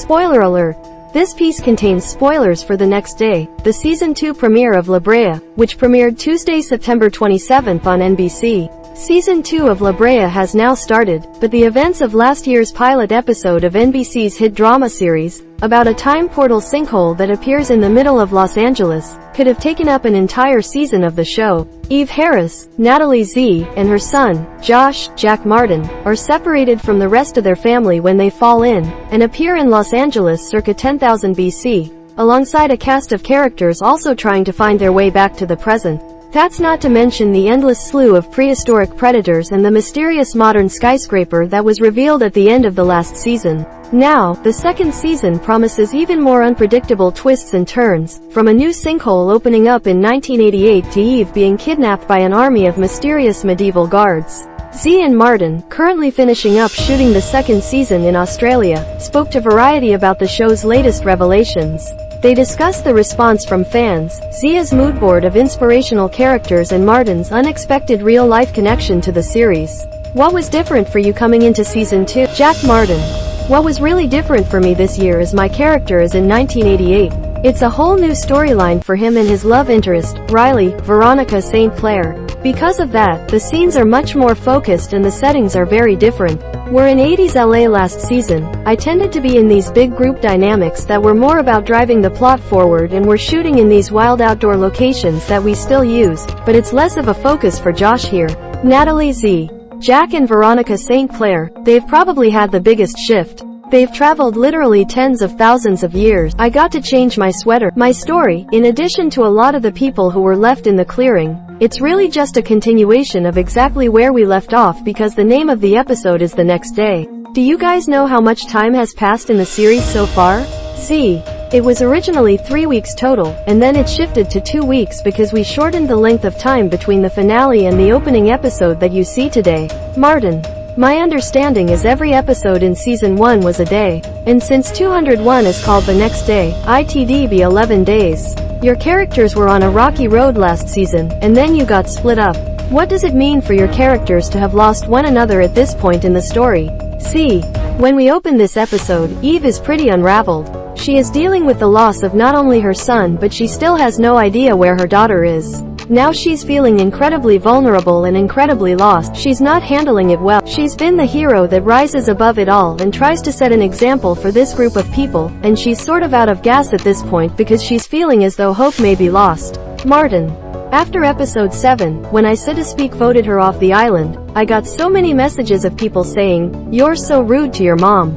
Spoiler alert! This piece contains spoilers for the next day, the Season 2 premiere of Brea, which premiered Tuesday, September 27th on NBC. Season 2 of Brea has now started, but the events of last year's pilot episode of NBC's hit drama series, about a time portal sinkhole that appears in the middle of Los Angeles, could have taken up an entire season of the show. Eve Harris, Natalie Zea, and her son, Jack Martin, are separated from the rest of their family when they fall in, and appear in Los Angeles circa 10,000 BC, alongside a cast of characters also trying to find their way back to the present. That's not to mention the endless slew of prehistoric predators and the mysterious modern skyscraper that was revealed at the end of the last season. Now, the second season promises even more unpredictable twists and turns, from a new sinkhole opening up in 1988 to Eve being kidnapped by an army of mysterious medieval guards. Zea and Martin, currently finishing up shooting the second season in Australia, spoke to Variety about the show's latest revelations. They discussed the response from fans, Zea's moodboard of inspirational characters and Martin's unexpected real-life connection to the series. What was different for you coming into Season 2? Jack Martin. What was really different for me this year is my character is in 1988. It's a whole new storyline for him and his love interest, Riley, Veronica St. Clair. Because of that, the scenes are much more focused and the settings are very different. We're in 80s LA last season. I tended to be in these big group dynamics that were more about driving the plot forward, and we're shooting in these wild outdoor locations that we still use, but it's less of a focus for Josh here. Natalie Zea. Jack and Veronica St. Clair, they've probably had the biggest shift. They've traveled literally tens of thousands of years. I got to change my sweater. My story, in addition to a lot of the people who were left in the clearing, it's really just a continuation of exactly where we left off because the name of the episode is The Next Day. Do you guys know how much time has passed in the series so far? See, it was originally 3 weeks total, and then it shifted to 2 weeks because we shortened the length of time between the finale and the opening episode that you see today. Martin. My understanding is every episode in Season 1 was a day, and since 201 is called The Next Day, it'd be 11 days. Your characters were on a rocky road last season, and then you got split up. What does it mean for your characters to have lost one another at this point in the story? See, when we open this episode, Eve is pretty unraveled. She is dealing with the loss of not only her son, but she still has no idea where her daughter is. Now she's feeling incredibly vulnerable and incredibly lost. She's not handling it well. She's been the hero that rises above it all and tries to set an example for this group of people, and she's sort of out of gas at this point because she's feeling as though hope may be lost. Martin. After episode 7, when I so to speak voted her off the island, I got so many messages of people saying, "You're so rude to your mom."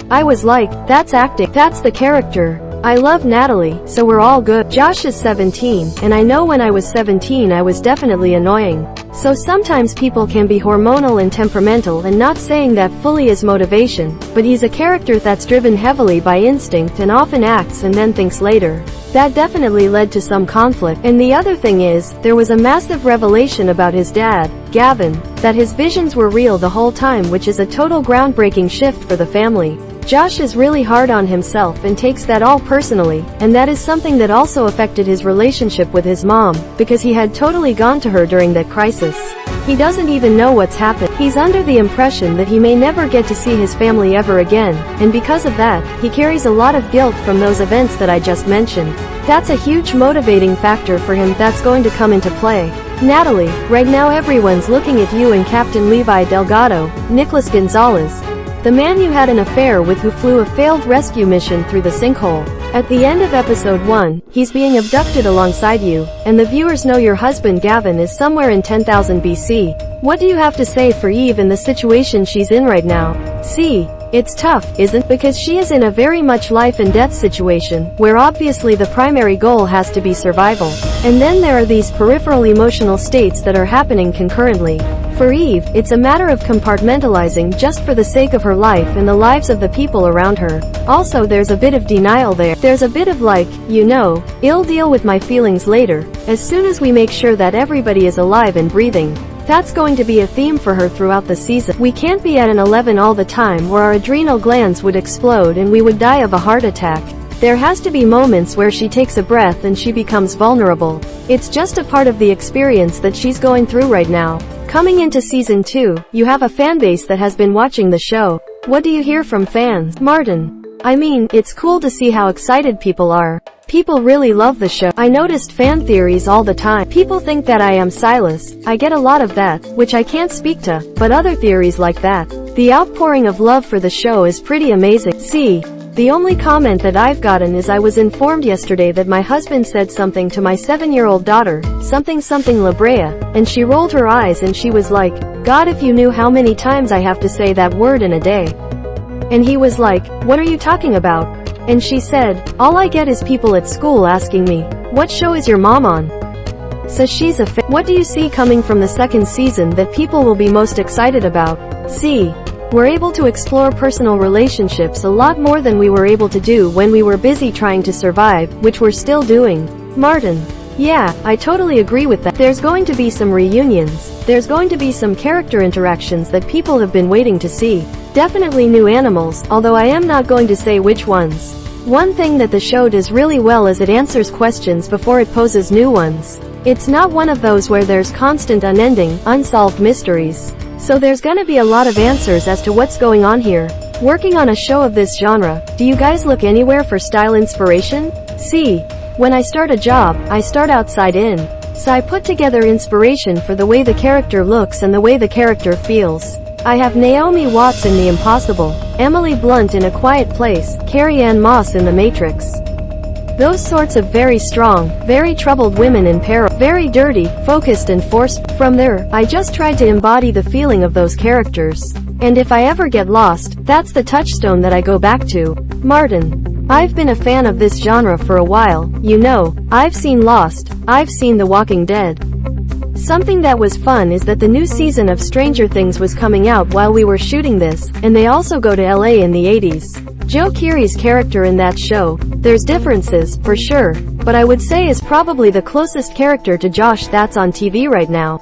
I was like, that's acting, that's the character. I love Natalie, so we're all good. Josh is 17, and I know when I was 17 I was definitely annoying. So sometimes people can be hormonal and temperamental, and not saying that fully as motivation, but he's a character that's driven heavily by instinct and often acts and then thinks later. That definitely led to some conflict. And the other thing is, there was a massive revelation about his dad, Gavin, that his visions were real the whole time, which is a total groundbreaking shift for the family. Josh is really hard on himself and takes that all personally, and that is something that also affected his relationship with his mom, because he had totally gone to her during that crisis. He doesn't even know what's happened. He's under the impression that he may never get to see his family ever again, and because of that, he carries a lot of guilt from those events that I just mentioned. That's a huge motivating factor for him that's going to come into play. Natalie, right now everyone's looking at you and Captain Levi Delgado, Nicholas Gonzalez, the man you had an affair with who flew a failed rescue mission through the sinkhole. At the end of episode 1, he's being abducted alongside you, and the viewers know your husband Gavin is somewhere in 10,000 BC. What do you have to say for Eve in the situation she's in right now? See, it's tough, isn't it? Because she is in a very much life and death situation, where obviously the primary goal has to be survival. And then there are these peripheral emotional states that are happening concurrently. For Eve, it's a matter of compartmentalizing just for the sake of her life and the lives of the people around her. Also, there's a bit of denial there. There's a bit of like, you know, I'll deal with my feelings later, as soon as we make sure that everybody is alive and breathing. That's going to be a theme for her throughout the season. We can't be at an 11 all the time, or our adrenal glands would explode and we would die of a heart attack. There has to be moments where she takes a breath and she becomes vulnerable. It's just a part of the experience that she's going through right now. Coming into season 2, you have a fanbase that has been watching the show. What do you hear from fans? Martin. I mean, it's cool to see how excited people are. People really love the show. I noticed fan theories all the time. People think that I am Silas. I get a lot of that, which I can't speak to, but other theories like that. The outpouring of love for the show is pretty amazing. See, the only comment that I've gotten is I was informed yesterday that my husband said something to my 7-year-old daughter, something La Brea, and she rolled her eyes and she was like, God, if you knew how many times I have to say that word in a day. And he was like, what are you talking about? And she said, all I get is people at school asking me, what show is your mom on? So she's a fan. What do you see coming from the second season that people will be most excited about? See, we're able to explore personal relationships a lot more than we were able to do when we were busy trying to survive, which we're still doing. Martin. Yeah, I totally agree with that. There's going to be some reunions. There's going to be some character interactions that people have been waiting to see. Definitely new animals, although I am not going to say which ones. One thing that the show does really well is it answers questions before it poses new ones. It's not one of those where there's constant unending, unsolved mysteries. So there's gonna be a lot of answers as to what's going on here. Working on a show of this genre, do you guys look anywhere for style inspiration? See, when I start a job, I start outside in. So I put together inspiration for the way the character looks and the way the character feels. I have Naomi Watts in The Impossible, Emily Blunt in A Quiet Place, Carrie-Anne Moss in The Matrix. Those sorts of very strong, very troubled women in peril, very dirty, focused and forced. From there, I just tried to embody the feeling of those characters. And if I ever get lost, that's the touchstone that I go back to. Martin. I've been a fan of this genre for a while, you know. I've seen Lost. I've seen The Walking Dead. Something that was fun is that the new season of Stranger Things was coming out while we were shooting this, and they also go to LA in the 80s. Joe Keery's character in that show, there's differences, for sure, but I would say is probably the closest character to Josh that's on TV right now.